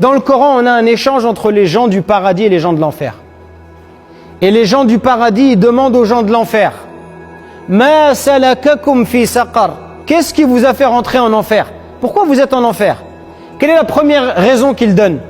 Dans le Coran, on a un échange entre les gens du paradis et les gens de l'enfer. Et les gens du paradis demandent aux gens de l'enfer, Ma salakakum fi saqar. Qu'est-ce qui vous a fait rentrer en enfer? Pourquoi vous êtes en enfer? Quelle est la première raison qu'ils donnent?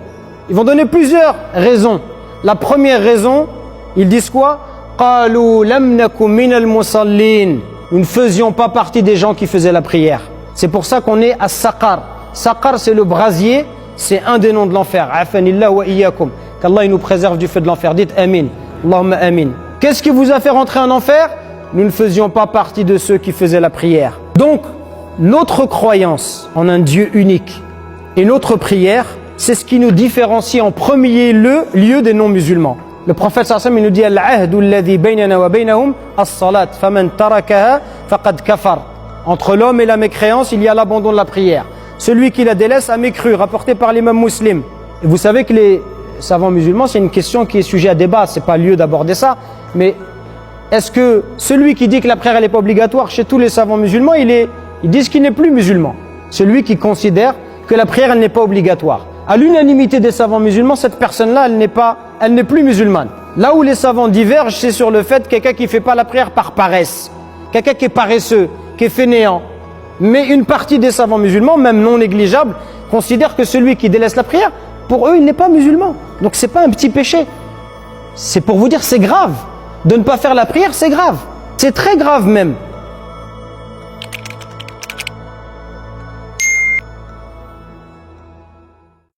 Ils vont donner plusieurs raisons. La première raison, ils disent quoi? Qalu lam nakum minal musallin. Nous ne faisions pas partie des gens qui faisaient la prière. C'est pour ça qu'on est à Saqar. Saqar, c'est le brasier, c'est un des noms de l'enfer. Afanillah wa iyyakum. Qu'Allah nous préserve du feu de l'enfer. Dites Amin. Allahumma Amin. Qu'est-ce qui vous a fait rentrer en enfer? Nous ne faisions pas partie de ceux qui faisaient la prière. Donc, notre croyance en un Dieu unique et notre prière, c'est ce qui nous différencie en premier lieu des non-musulmans. Le prophète sallallahu alayhi wa sallam nous dit Al-ahdu alladhi baynana wa baynahum as-salat faman tarakaha faqad kafar. Entre l'homme et la mécréance, il y a l'abandon de la prière. Celui qui la délaisse a mécru, rapporté par l'imam Muslim. Et vous savez que les savants musulmans, c'est une question qui est sujet à débat, c'est pas lieu d'aborder ça, mais est-ce que celui qui dit que la prière elle n'est pas obligatoire chez tous les savants musulmans, ils disent qu'il n'est plus musulman. Celui qui considère que la prière elle n'est pas obligatoire. À l'unanimité des savants musulmans, cette personne-là, elle n'est plus musulmane. Là où les savants divergent, c'est sur le fait que quelqu'un qui ne fait pas la prière par paresse, quelqu'un qui est paresseux, qui est fainéant. Mais une partie des savants musulmans, même non négligeable, considère que celui qui délaisse la prière, pour eux, il n'est pas musulman. Donc c'est pas un petit péché. C'est pour vous dire, c'est grave. De ne pas faire la prière, c'est grave. C'est très grave même.